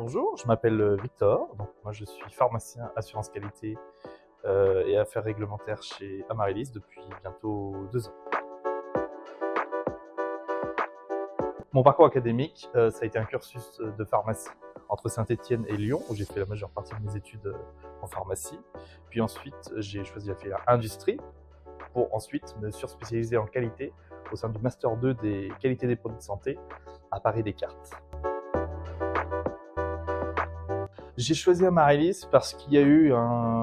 Bonjour, je m'appelle Victor. Donc, moi, je suis pharmacien assurance qualité et affaires réglementaires chez Amaryllis depuis bientôt 2 ans. Mon parcours académique, ça a été un cursus de pharmacie entre Saint-Étienne et Lyon, où j'ai fait la majeure partie de mes études en pharmacie. Puis ensuite, j'ai choisi la filière industrie pour ensuite me surspécialiser en qualité au sein du Master 2 des qualités des produits de santé à Paris-Descartes. J'ai choisi Amaryllis parce qu'il y a eu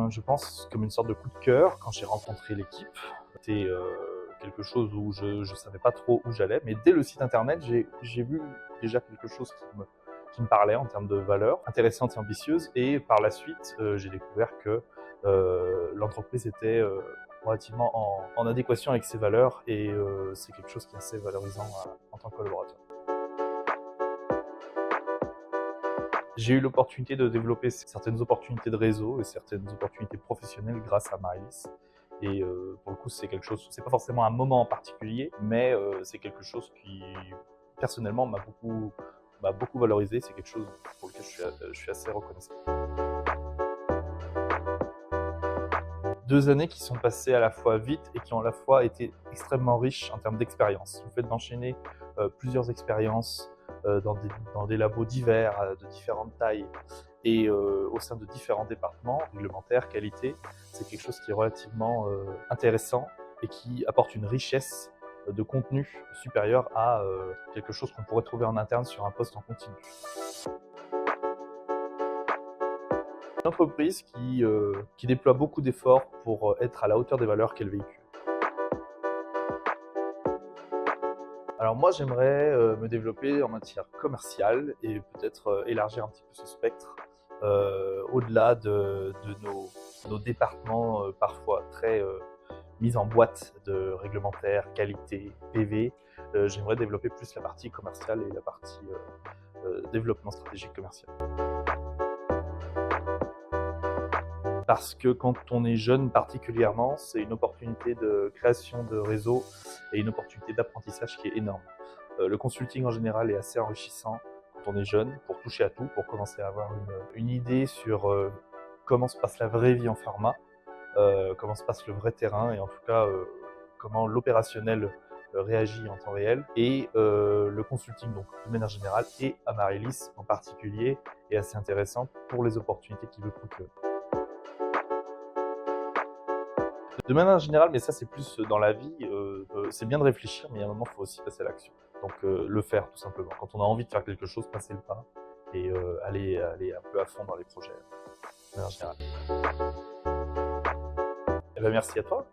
je pense, comme une sorte de coup de cœur quand j'ai rencontré l'équipe. C'était quelque chose où je ne savais pas trop où j'allais, mais dès le site internet, j'ai vu déjà quelque chose qui me parlait en termes de valeurs intéressantes et ambitieuses. Et par la suite, j'ai découvert que l'entreprise était relativement en adéquation avec ses valeurs et c'est quelque chose qui est assez valorisant en tant que collaborateur. J'ai eu l'opportunité de développer certaines opportunités de réseau et certaines opportunités professionnelles grâce à Amaryllis. Et pour le coup, c'est quelque chose, c'est pas forcément un moment en particulier, mais c'est quelque chose qui, personnellement, m'a beaucoup valorisé. C'est quelque chose pour lequel je suis assez reconnaissant. 2 années qui sont passées à la fois vite et qui ont à la fois été extrêmement riches en termes d'expérience. Le fait d'enchaîner plusieurs expériences dans des labos divers, de différentes tailles et au sein de différents départements, réglementaires, qualité, c'est quelque chose qui est relativement intéressant et qui apporte une richesse de contenu supérieure à quelque chose qu'on pourrait trouver en interne sur un poste en continu. Une entreprise qui déploie beaucoup d'efforts pour être à la hauteur des valeurs qu'elle véhicule. Alors moi, j'aimerais me développer en matière commerciale et peut-être élargir un petit peu ce spectre au-delà de nos départements parfois très mis en boîte de réglementaire, qualité, PV. J'aimerais développer plus la partie commerciale et la partie développement stratégique commercial. Parce que quand on est jeune particulièrement, c'est une opportunité de création de réseau et une opportunité d'apprentissage qui est énorme. Le consulting en général est assez enrichissant quand on est jeune, pour toucher à tout, pour commencer à avoir une idée sur comment se passe la vraie vie en pharma, comment se passe le vrai terrain et en tout cas comment l'opérationnel réagit en temps réel. Et le consulting, donc de manière générale, et Amaryllis en particulier, est assez intéressant pour les opportunités qu'il veut procurer. De manière générale, mais ça c'est plus dans la vie, c'est bien de réfléchir, mais à un moment il faut aussi passer à l'action. Donc le faire tout simplement. Quand on a envie de faire quelque chose, passer le pas et aller un peu à fond dans les projets, de manière générale. Eh bien, merci à toi.